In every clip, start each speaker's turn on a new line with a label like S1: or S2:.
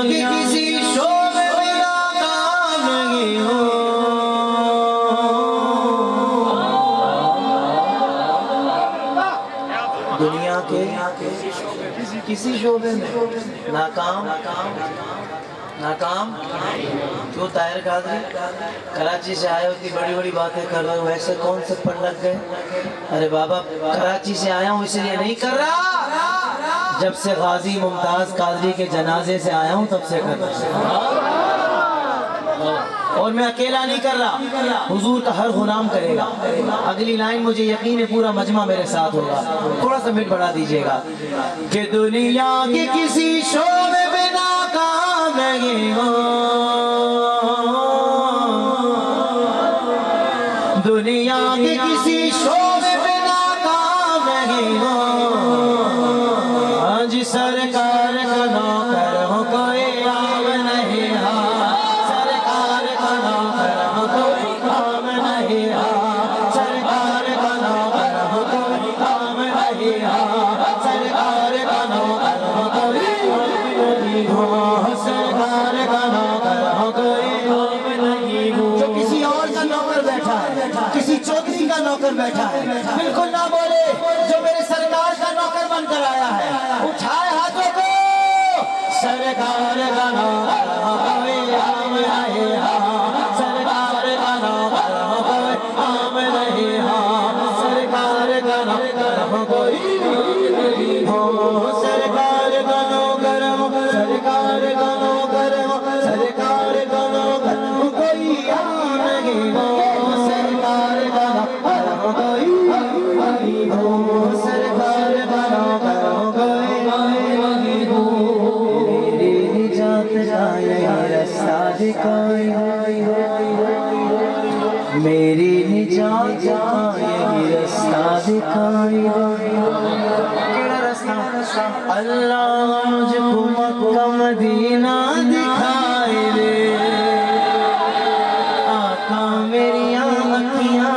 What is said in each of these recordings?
S1: کے کسی شعبے میں ناکام نہیں ہو، دنیا کے کسی شعبے میں ناکام کیوں طاہر قادری کراچی سے آئے ہو، اتنی بڑی بڑی باتیں کر رہے ہو، ویسے کون سے پڑھ لگ گئے؟ ارے بابا کراچی سے آیا ہوں اس لیے نہیں کر رہا، جب سے غازی ممتاز قادری کے جنازے سے آیا ہوں تب سے کر رہا ہوں، اور میں اکیلا نہیں کر رہا، حضور کا ہر غلام کرے گا۔ اگلی لائن مجھے یقین ہے پورا مجمع میرے ساتھ ہوگا، تھوڑا سا مٹ بڑھا دیجئے گا کہ دنیا کے کسی شعبے میں ناکام نہیں ہو، دنیا کے کسی شعبے میں ناکام نہیں ہو، آج سرکار کا نوکر ہو کوئی عام نہیں ہو، سرکار کا نوکر ہو کوئی عام نہیں ہو، سرکار کا نوکر ہو کوئی عام نہیں ہو، سرکار کا نوکر ہو کوئی عام نہیں ہو، سرکار کا نوکر ہو کوئی عام نہیں ہو۔ جو کسی اور کا نوکر بیٹھا ہے، کسی چودھری کا نوکر بیٹھا ہے، بالکل نہ بولے، جو میرے سرکار کا نوکر بن کر آیا ہے اٹھائے ہاتھوں کو، سرکار کا نوکر ہو کوئی عام نہیں ہو، سرکار کا نوکر ہو کوئی عام نہیں ہو، سرکار کا نوکر ہو کوئی عام نہیں ہو، سرکار کا نوکر ہو، سرکار کا نوکر ہو، سرکار کا نوکر ہو کوئی عام نہیں ہو، سرکار کا نوکر ہو کوئی عام نہیں ہو، سرکار کا نوکر ہو کوئی عام نہیں ہو، میری نجات کا یہی رستہ دکھائی، میری نجات کا یہی رستہ دکھائی، کیڑا رستہ؟ اللہ مجھ کو مکہ مدینہ دکھائی دے، آقا میری آنکھیاں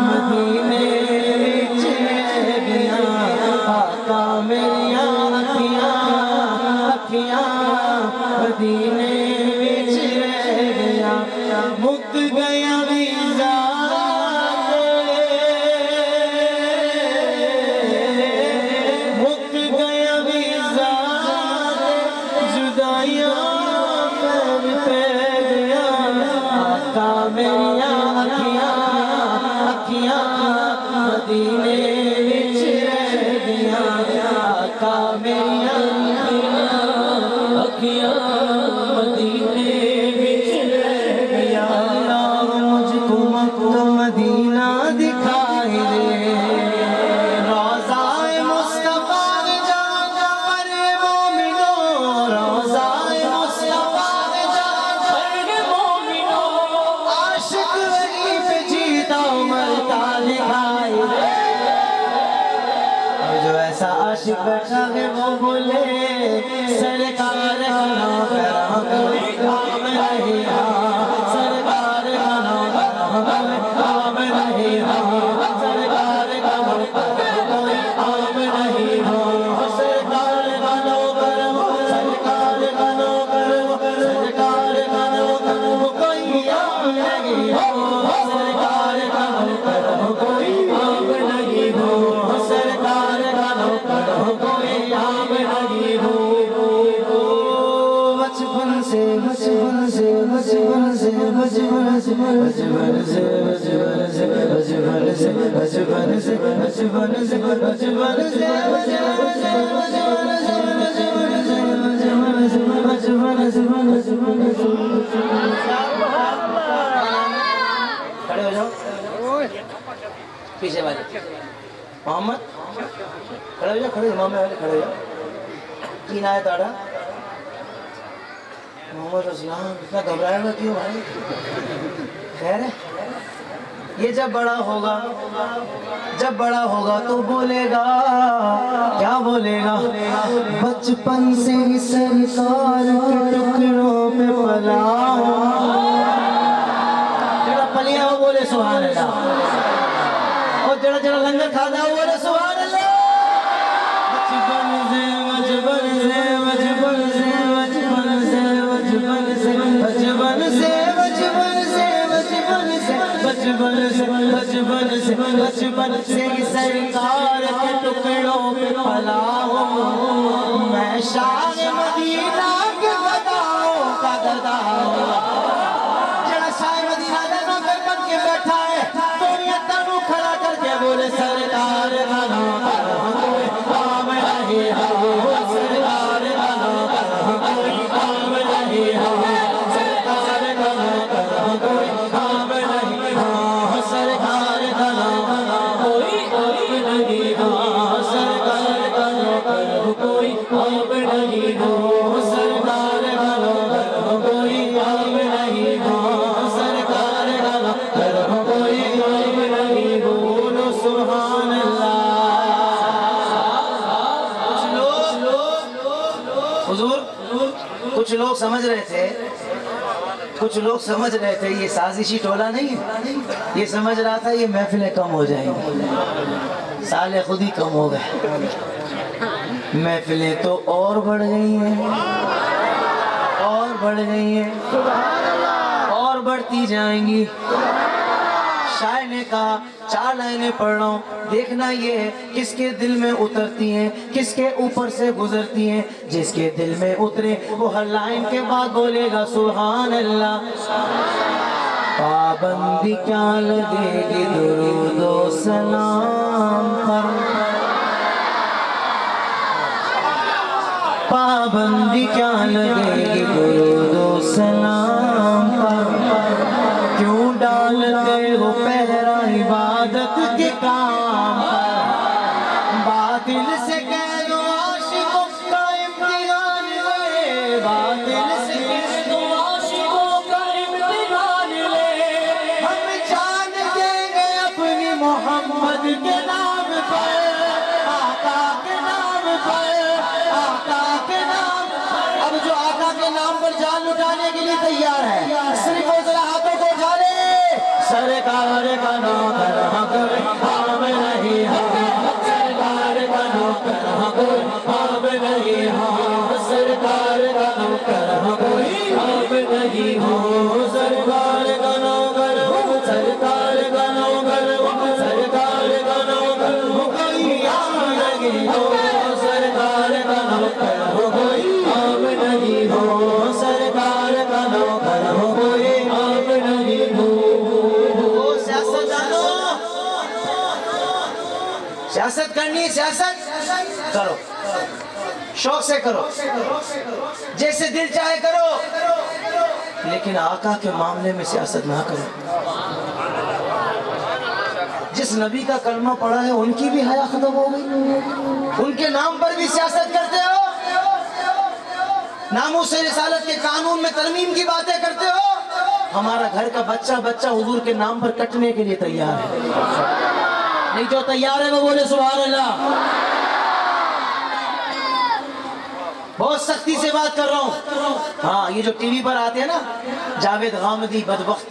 S1: مدینے وچ رہ گیا، آقا میری آنکھیاں مدینے وچ رہ گیا، مک گیا ویزا مک گیا ویزا، جدائیاں پھیل پہ گیا، آقا میری آنکھیاں مدینے وچ رہ گیا، آقا میری آنکھیاں مدینے وچ رہ گیا، اللہ مجھ کو مکہ مدینہ دکھائی دے، روضہ مصطفیٰ جان پر مومنوں، روضہ مصطفیٰ جان پر مومنوں، عاشق وہیں پہ جیتا مرتا دکھائی دے، جو ایسا عاشق بیٹھا ہے وہ بولے، سرکار کا نوکر ہو کوئی عام نہیں ہو، سرکار کا نوکر ہو کوئی عام نہیں ہو، سرکار کا نوکر ہو کوئی عام نہیں ہو، سرکار کا نوکر ہو، سرکار کا نوکر ہو، سرکار کا نوکر ہو کوئی عام نہیں ہو، سرکار کا نوکر ہو کوئی عام نہیں ہو، سرکار کا نوکر ہو کوئی عام نہیں ہو، بچپن سے کھڑے ہو جاؤ، پیچھے والے محمد کھڑے ہو جاؤ، امام والے کھڑے ہو جاؤ، کی نام ہے تاڑا؟ محمد اسلام، اتنا گھبرایا ہوا کیوں بھائی؟ خیر ہے، یہ جب بڑا ہوگا تو بولے گا، کیا بولے گا؟ بچپن سے ہی سرکار کے ٹکڑوں پہ پلا ہوں، جڑا پلیا وہ بولے سبحان اللہ، اور جڑا لنگر کھادا وہ بولے سبحان اللہ، بچپن سے بچپن سے ہی سرکار کے ٹکڑوں پہ پلا ہوں میں شان مدینہ کے گداؤں کا گدا ہوں جڑا شاہ مدینہ دا نوکر بن کے بیٹھا ہے دنیا تنو کھڑا کر کے بولے سرکار کا نوکر کوئی کام نہیں ہے سرکار کا نوکر کوئی کام نہیں ہے سرکار کا نوکر کوئی کام نہیں ہے سرکار کا نوکر کوئی کام نہیں ہے سرکار کا نوکر کوئی کام نہیں ہے سرکار کا نوکر کوئی کام نہیں ہے سرکار کا نوکر کوئی کام نہیں بولو سبحان اللہ حضور کچھ لوگ سمجھ رہے تھے یہ سازشی ٹولہ نہیں ہے یہ سمجھ رہا تھا یہ محفلیں کم ہو جائیں گی سالے خود ہی کم ہو گئے محفلیں تو اور بڑھ گئی ہیں اور بڑھتی جائیں گی شاعر نے کہا 4 لائنیں پڑھ رہا ہوں دیکھنا یہ ہے کس کے دل میں اترتی ہیں کس کے اوپر سے گزرتی ہیں جس کے دل میں اترے وہ ہر لائن کے بعد بولے گا سبحان اللہ پابندی کیا لگے گی درود و سلام پر پابندی کیا لگے گی درود و سلام پر کیوں ڈالتے ہو پہرا عبادت کے کام پر باطل سے کہہ دو عاشقوں کا امتحان لے باطل سے کہہ دو عاشقوں کا امتحان لے ہم جان دیں گے اپنی محمد کے نام پر آقا کے نام پر آقا کے نام اب جو آقا کے نام پر جان لٹانے کے لیے تیار ہے صرف وہ ذرا ہاتھوں کو اٹھا لے سرکار کا نوکر کوئی کام نہیں ہے سرکار کا نوکر کوئی کام نہیں ہے سرکار کا نوکر کوئی کام نہیں ہے سرکار کا نوکر سرکار کا نوکر سرکار کا نوکر کوئی کام نہیں ہو سرکار کا نوکر کوئی کام نہیں ہو سرکار کا نوکر کوئی کام نہیں ہو سیاست کرنی سیاست کرو شوق سے کرو جیسے دل چاہے کرو لیکن آقا کے معاملے میں سیاست نہ کرو جس نبی کا کلمہ پڑھا ہے ان کی بھی حیا ختم ہو گئی ان کے نام پر بھی سیاست کرتے ہو ناموس رسالت کے قانون میں ترمیم کی باتیں کرتے ہو ہمارا گھر کا بچہ حضور کے نام پر کٹنے کے لیے تیار ہے نہیں جو تیار ہے وہ بولے سبحان اللہ بہت سختی سے بات کر رہا ہوں ہاں یہ جو ٹی وی پر آتے ہیں نا جاوید غامدی بدبخت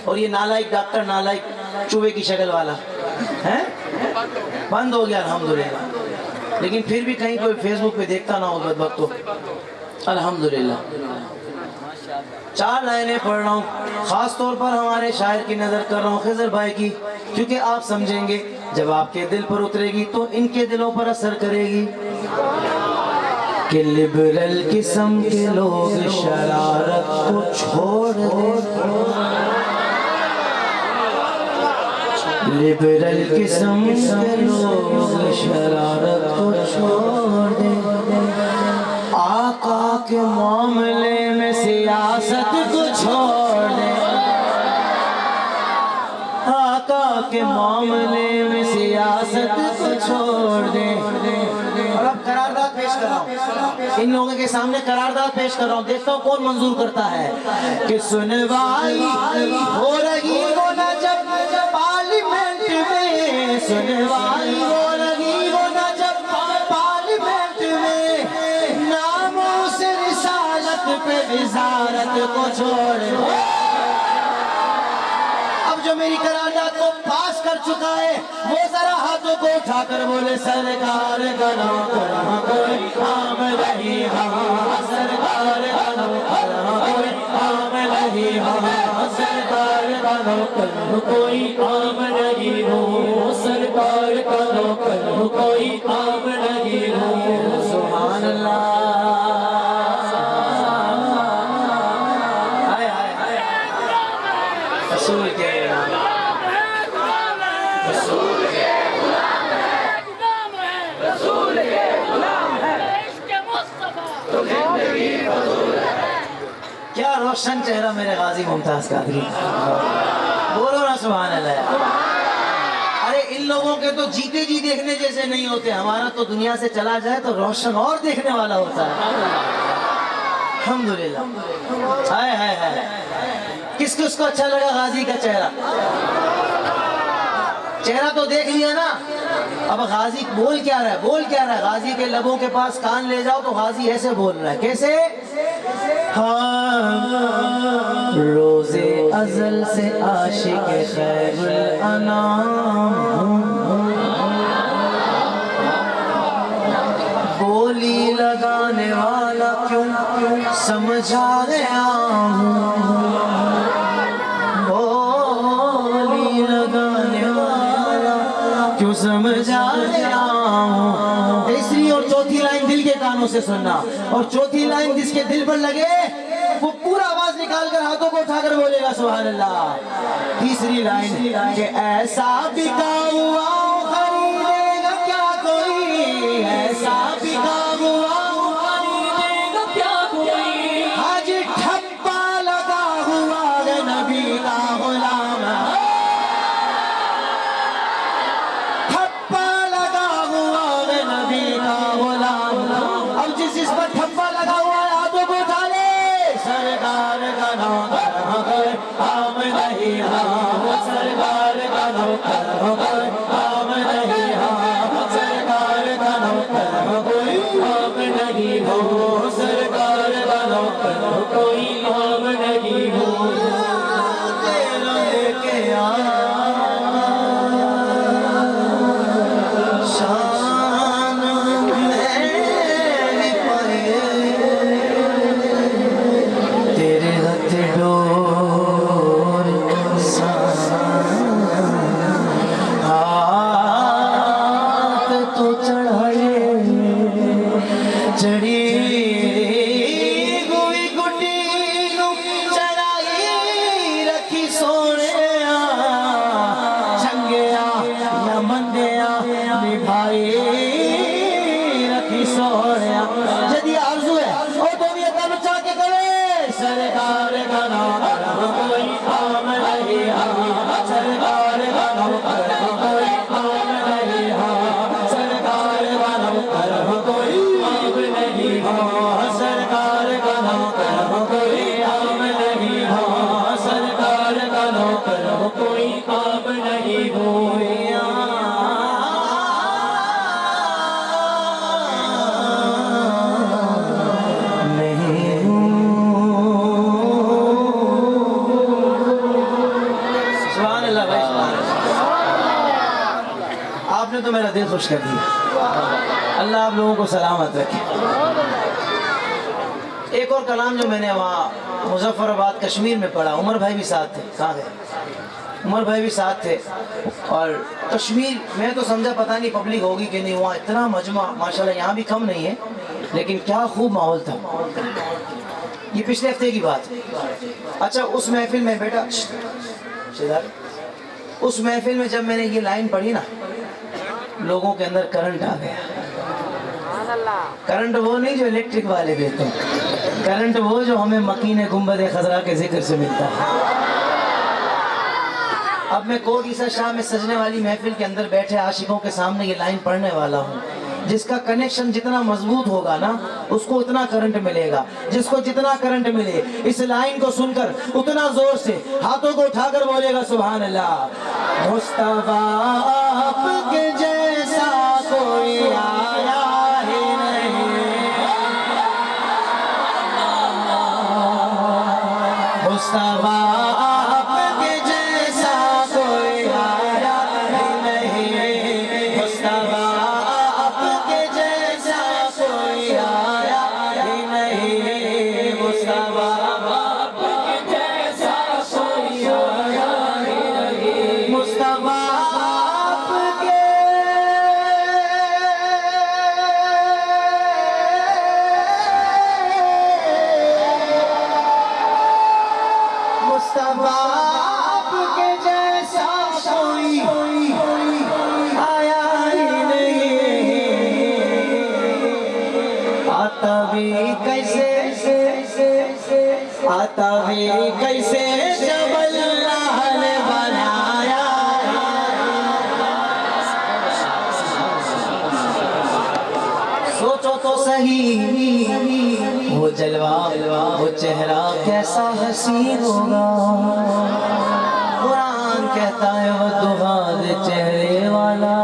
S1: اور یہ نالائق ڈاکٹر نالائق چوہے کی شکل والا ہے بند ہو گیا الحمدللہ لیکن پھر بھی کہیں کوئی فیس بک پہ دیکھتا نہ ہو بدبخت تو الحمدللہ 4 لائنیں پڑھ رہا ہوں خاص طور پر ہمارے شاعر کی نظر کر رہا ہوں خضر بھائی کی کیونکہ آپ سمجھیں گے جب آپ کے دل پر اترے گی تو ان کے دلوں پر اثر کرے گی کہ لبرل قسم کے لوگ شرارت کو چھوڑ دیں لبرل قسم کے لوگ شرارت کو چھوڑ دیں آقا کے معاملے میں سیاست کو چھوڑ دیں آقا کے معاملے میں سیاست کو چھوڑ دیں اور اب قرارداد پیش کر رہا ہوں ان لوگوں کے سامنے قرارداد پیش کر رہا ہوں دیکھتا ہوں کون منظور کرتا ہے کہ سنوائی ہو رہی ہو نہ جب پارلیمنٹ میں سنوائی ہو رہی ہو نہ جب پارلیمنٹ میں ناموس رسالت پہ وزارت کو چھوڑ اب جو میری قرارداد کو پاس کر چکا ہے وہ ذرا ہاتھوں کو اٹھا کر بولے سرکار کا نوکر کوئی کام نہیں ہے سرکار کا نوکر کوئی کام نہیں ہے سرکار کا نوکر نوکر ہوں کوئی عام نہیں ہوں سرکار کا نوکر ہوں کوئی عام نہیں ہوں سبحان اللہ رسول کے رسول کے رسول کے غلام ہے عشق مصطفیٰ تو زندگی فضول ہے کیا روشن چہرہ میرے غازی ممتاز قادری بولو نا سبحان اللہ ارے ان لوگوں کے تو جیتے جی دیکھنے جیسے نہیں ہوتے ہمارا تو دنیا سے چلا جائے تو روشن اور دیکھنے والا ہوتا ہے الحمدللہ ہائے ہائے ہائے کس کس کو اچھا لگا غازی کا چہرہ چہرہ تو دیکھ لیا نا اب غازی بول کیا رہا ہے غازی کے لبوں کے پاس کان لے جاؤ تو غازی ایسے بول رہا ہے کیسے روز ازل سے عاشق خیر الانام بولی لگانے والا کیوں سمجھا گیا بولی لگانے والا کیوں سمجھا گیا تیسری اور چوتھی لائن دل کے کانوں سے سننا اور چوتھی لائن جس کے دل پر لگے وہ پورا آواز نکال کر ہاتھوں کو اٹھا کر بولے گا سبحان اللہ تیسری لائن کہ ایسا بکا ہوا خریدے گا کیا کوئی ایسا بکا ہوا خریدے گا کیا کوئی آج ٹھپا لگا ہوا نبی کا غلام ٹھپا لگا ہوا نبی کا غلام اب جس پر ٹھپا لگا ہوا ہے ہاتھوں کو اٹھا لے سرکار کا نوکر ہو کوئی عام نہیں ہاں سرکار کا نوکر ہو کوئی عام نہیں ہاں سرکار کا نوکر ہو کوئی عام نہیں ہو سرکار کا نوکر ہو کوئی عام نہیں ہو تیرا لے کے آیا شان میری پائے تیرے ہاتھ ڈور ہاتھ تو چڑھائے چڑھی گوئی گٹی نو چڑھائی رکھی سونے چنگیا یا مندیا نبھائی رکھی سونے جدی آرزو ہے اور تم یہ کم چاہ کے کرے سرکار کا نوکر ہو کوئی عام نہیں ہاں سرکار کا نوکر ہو کوئی عام نہیں ہاں سرکار کا نوکر ہو کوئی عام نہیں ہاں سرکار کا نوکر ہو کوئی عام نہیں ہاں سرکار کا نوکر ہو کوئی عام نہیں ہو آپ نے تو میرا دل خوش کر دیا اللہ آپ لوگوں کو سلامت رکھے ایک اور کلام جو میں نے وہاں مظفر آباد کشمیر میں پڑھا عمر بھائی بھی ساتھ تھے کہاں گئے عمر بھائی بھی ساتھ تھے اور کشمیر میں تو سمجھا پتہ نہیں پبلک ہوگی کہ نہیں وہاں اتنا مجمع ماشاءاللہ یہاں بھی کم نہیں ہے لیکن کیا خوب ماحول تھا یہ پچھلے ہفتے کی بات اچھا اس محفل میں بیٹا اس محفل میں جب میں نے یہ لائن پڑھی نا لوگوں کے اندر کرنٹ آ گیا کرنٹ وہ نہیں جو الیکٹرک والے دیتے ہیں کرنٹ وہ جو ہمیں مکین گنبد خضرا کے ذکر سے ملتا ہے اب میں کوٹ عیسیٰ شاہ میں سجنے والی محفل کے اندر بیٹھے عاشقوں کے سامنے یہ لائن پڑھنے والا ہوں جس کا کنیکشن جتنا مضبوط ہوگا نا اس کو اتنا کرنٹ ملے گا جس کو جتنا کرنٹ ملے اس لائن کو سن کر اتنا زور سے ہاتھوں کو اٹھا کر بولے گا سبحان اللہ مصطفیٰ آپ کے جیسا کوئی آیا ہی نہیں مصطفیٰ آپ کے جیسا کوئی آیا ہی نہیں مصطفیٰ آپ کے جیسا کوئی آیا ہی نہیں مصطفیٰ آپ کے جیسا کوئی آیا ہی بھی کیسے آتا بھی کیسے جب اللہ نے بنایا. سوچو تو صحیح وہ جلوہ وہ چہرہ کیسا حسین ہوگا. قرآن کہتا ہے وَالضُّحَىٰ دے چہرے والا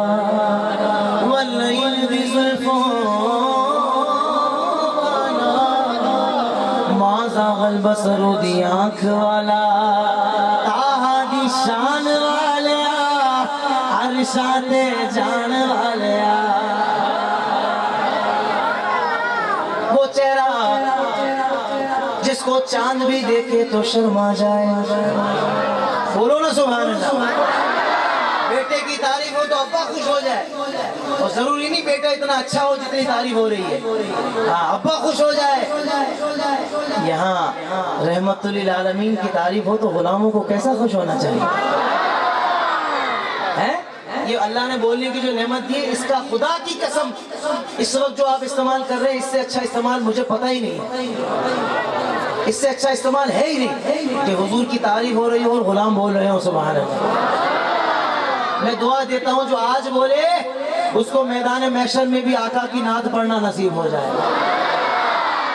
S1: وَاللَّيْلِ ذِي زُلْفٍ والا مَا زَاغَ الْبَصَرُ دی آنکھ والا طٰہٰ دی شان والیا عرشاں تے جان والیا. وہ چہرہ جس کو چاند بھی دیکھے تو شرما جائے. بولو نا سبحان اللہ. بیٹے کی تعریف ہو تو ابا خوش ہو جائے, اور ضروری نہیں بیٹا اتنا اچھا ہو جتنی تعریف ہو رہی ہے. ہاں ابا خوش ہو جائے. یہاں رحمت للعالمین کی تعریف ہو تو غلاموں کو کیسا خوش ہونا چاہیے. یہ اللہ نے بولنے کی جو نعمت دی ہے, اس کا خدا کی قسم اس وقت جو آپ استعمال کر رہے ہیں اس سے اچھا استعمال مجھے پتہ ہی نہیں ہے. اس سے اچھا استعمال ہے ہی نہیں کہ حضور کی تعریف ہو رہی ہو اور غلام بول رہے ہوں سبحان اللہ. میں دعا دیتا ہوں جو آج بولے اس کو میدان محشر میں بھی آقا کی نعت پڑھنا نصیب ہو جائے.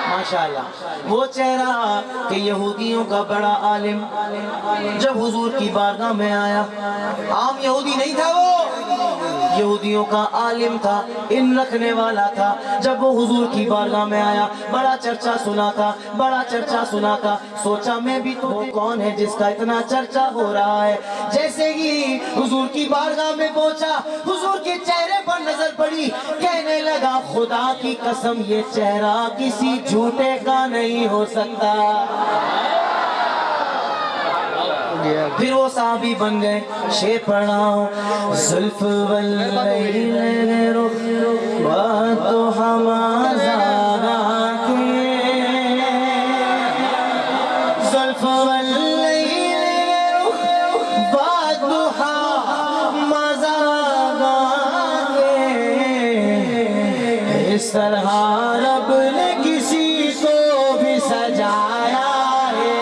S1: ماشاءاللہ. وہ چہرہ کہ یہودیوں کا بڑا عالم جب حضور کی بارگاہ میں آیا, عام یہودی نہیں تھا, وہ یہودیوں کا عالم تھا, علم رکھنے والا تھا. جب وہ حضور کی بارگاہ میں آیا بڑا چرچا سنا تھا, بڑا چرچا سنا تھا. سوچا میں بھی تو وہ کون ہے جس کا اتنا چرچا ہو رہا ہے. جیسے ہی حضور کی بارگاہ میں پہنچا حضور کے چہرے پر نظر پڑی, کہنے لگا خدا کی قسم یہ چہرہ کسی جھوٹے کا نہیں ہو سکتا. پھر وہ صحابی بن گئے. شعر پڑھا ہوں زلف واللیل رخ والضحیٰ ما زاغا کے, زلف واللیل رخ والضحیٰ ما زاغا کے. اس طرح رب نے کسی کو بھی سجایا ہے.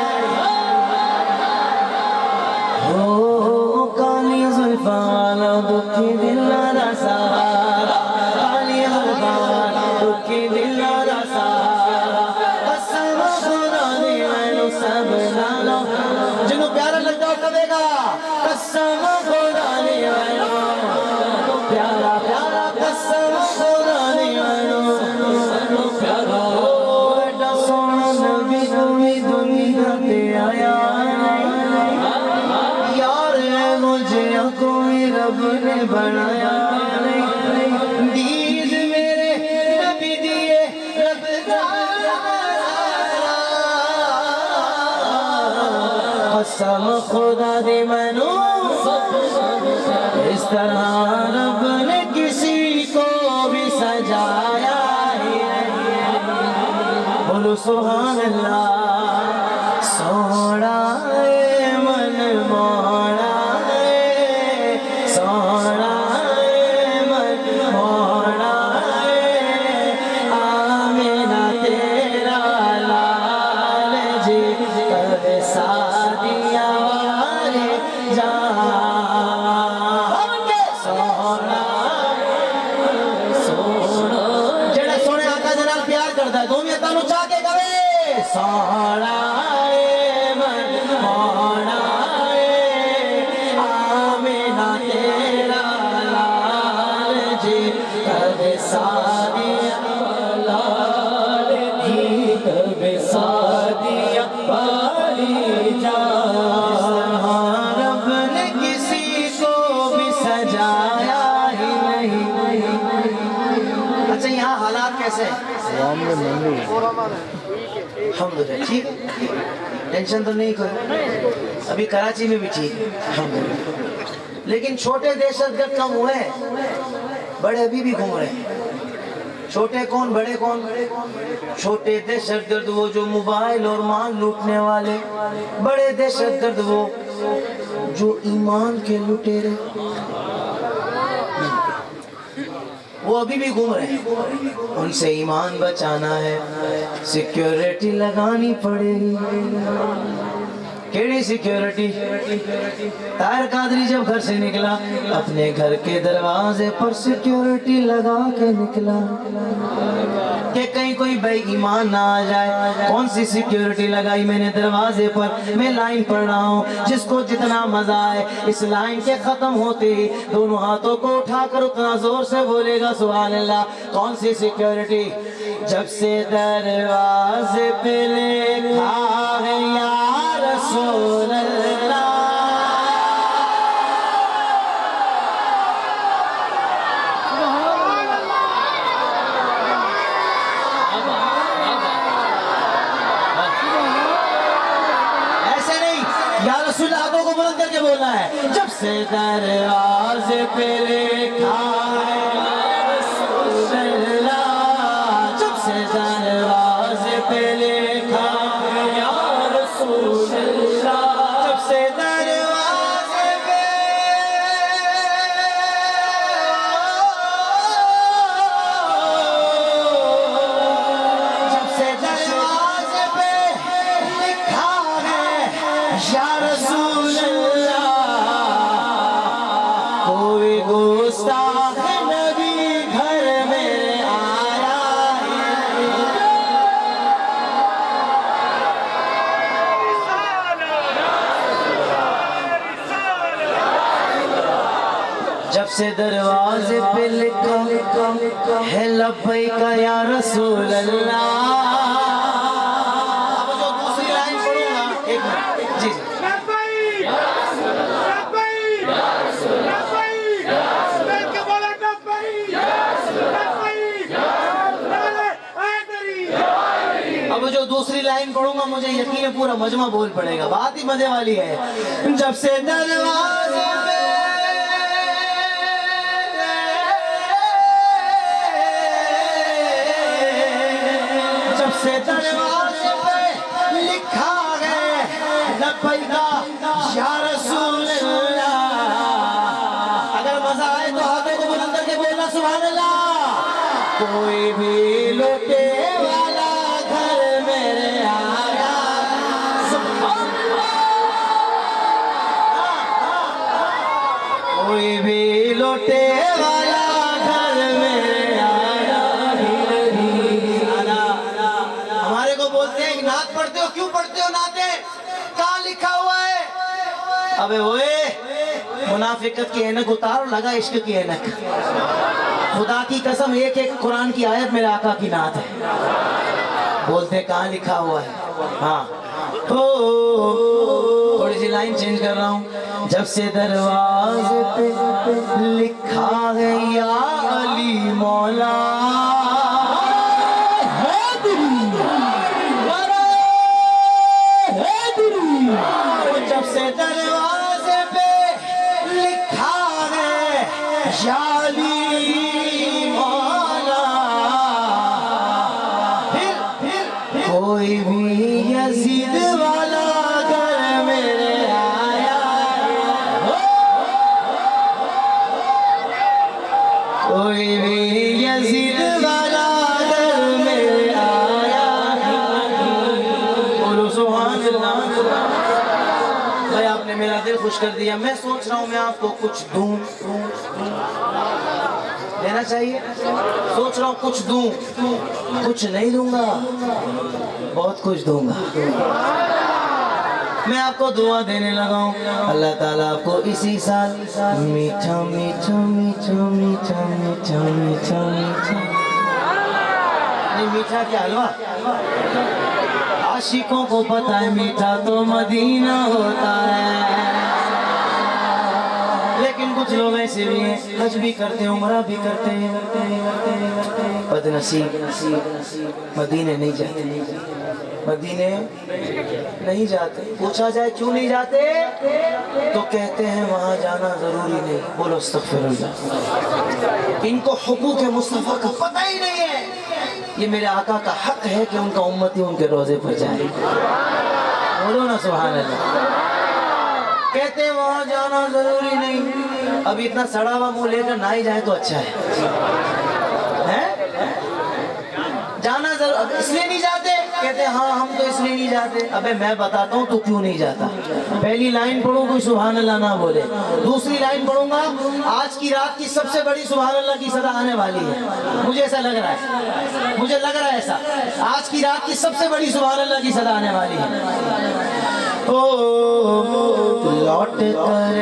S1: کالی زلفاں والا دکھی دل دا سہارا, کالی زلفاں والا دکھی دل دا سہارا. قسم خدا دی مینوں سب نالوں جنوں پیارا لگدا وہ کہے گا قسم خدا دی مینوں پیارا پیارا. قسم خدا دی مینوں پیارا. ایڈا سونا نبی کوئی دنیا تے آیا کوئی رب نے بنایا نہیں. دید میرے نبی دیے رب دا, قسم خدا دی مینوں اس طرح رب نے کسی کو بھی سجایا ہے. بولو سبحان اللہ. سوڑا من موڑا سوڑا من موڑا آمینہ تیرا لال جی کب سادیا لال جی کب سادیا پاری جان. رب نے کسی کو بھی سجایا ہی نہیں. اچھا یہاں حالات کیسے ہیں؟ الحمدللہ ٹھیک, ٹینشن تو نہیں کوئی. ابھی کراچی میں بھی ٹھیک الحمدللہ. لیکن چھوٹے دہشت گرد کم ہوئے ہیں, بڑے ابھی بھی گھوم رہے ہیں. چھوٹے کون بڑے کون؟ چھوٹے دہشت گرد وہ جو موبائل اور مال لوٹنے والے, بڑے دہشت گرد وہ جو ایمان کے لٹیرے. وہ ابھی بھی گھوم رہے ہیں. ان سے ایمان بچانا ہے, سیکیورٹی لگانی پڑے گی. کیڑی سیکیورٹی؟ طاہر قادری جب گھر سے نکلا اپنے گھر کے دروازے پر سیکیورٹی لگا کے نکلا کہ کہیں کوئی بے ایمان نہ آ جائے. کون سی سیکیورٹی لگائی میں نے دروازے پر؟ میں لائن پڑھ رہا ہوں, جس کو جتنا مزہ آئے اس لائن کے ختم ہوتے ہی دونوں ہاتھوں کو اٹھا کر اتنا زور سے بولے گا سبحان اللہ. کون سی سیکیورٹی؟ جب سے دروازے پہ لکھا ہے یا رسول اللہ, ایسے نہیں, یا رسول اللہ ہاتھوں کو بلند کر کے بولنا ہے. جب سے دروازے پہ لکھا ہے یا رسول اللہ, جب سے دروازے پہ لکھا ہے یا رسول اللہ, جب سے دروازے پہ لکھا ہے یا رسول اللہ, کوئی گستاخ نبی گھر میں آیا ہے. جب سے دروازے پہ لکھا ہے لبیک یا رسول اللہ. اب جو دوسری لائن پڑھوں گا, ایک منٹ جی اب جو دوسری لائن پڑھوں گا مجھے یقین ہے پورا مجمع بول پڑے گا. بات ہی مزے والی ہے. جب سے دروازے پہ سے دروازے پہ لکھا ہے لبیک یا رسول اللہ. اگر مزہ آئے تو ہاتھوں کو بلند کر کے بولنا سبحان اللہ. کوئی بھی لوٹے والا گھر میرے آیا, سبحان اللہ. کوئی بھی لوٹے والا گھر میرے آیا. بولتے ہیں نعت پڑھتے ہو, کیوں پڑھتے ہو نعتیں؟ کہاں لکھا ہوا ہے؟ ابے ہوئے منافقت کی اینک اتار, لگا عشق کی اینک. خدا کی قسم ایک ایک قرآن کی آیت میرے آقا کی نعت ہے. بولتے ہیں کہاں لکھا ہوا ہے. ہاں تھوڑی سی لائن چینج کر رہا ہوں. جب سے دروازے پہ لکھا ہے یا علی مولا, جب سے دروازے پہ لکھا ہے یا علی مولا, پھر کوئی بھی یزید والا گھر میرے آیا ہے. کوئی بھی یزید والا گھر میرے آیا ہے. بولو سبحان اللہ. بھائی آپ نے میرا دل خوش کر دیا. میں سوچ رہا ہوں میں آپ کو کچھ دوں, دینا چاہیے. سوچ رہا ہوں کچھ دوں, کچھ نہیں دوں گا, بہت کچھ دوں گا. میں آپ کو دعا دینے لگا ہوں. اللہ تعالیٰ آپ کو اسی سال میٹھا میٹھا میٹھا میٹھا میٹھا میٹھا میٹھا, نہیں میٹھا کیا حلوہ, عاشقوں کو پتہ ہے میٹھا تو مدینہ ہوتا ہے. لیکن کچھ لوگ ایسے بھی ہیں, حج بھی کرتے ہیں, عمرہ بھی کرتے ہیں, بد نصیب مدینے نہیں جاتے, مدینے نہیں جاتے. پوچھا جائے کیوں نہیں جاتے تو کہتے ہیں وہاں جانا ضروری نہیں. بولو استغفر اللہ. ان کو حقوق مصطفیٰ کا پتہ ہی نہیں ہے. یہ میرے آقا کا حق ہے کہ ان کا امتی ان کے روزے پر جائے. بولو نا سبحان اللہ. کہتے ہیں وہاں جانا ضروری نہیں. اب اتنا سڑا ہوا منہ لے کر نہ ہی جائے تو اچھا ہے. جانا ضرور اس لیے نہیں جاتے؟ کہتے ہاں ہم تو اس لیے نہیں جاتے. ابے میں بتاتا ہوں تو کیوں نہیں جاتا. پہلی لائن پڑھوں کوئی سبحان اللہ نہ بولے. دوسری لائن پڑھوں گا آج کی رات کی سب سے بڑی سبحان اللہ کی صدا آنے والی ہے. مجھے ایسا لگ رہا ہے, مجھے لگ رہا ہے ایسا. آج کی رات کی سب سے بڑی سبحان اللہ کی صدا آنے والی ہے. او لوٹ کر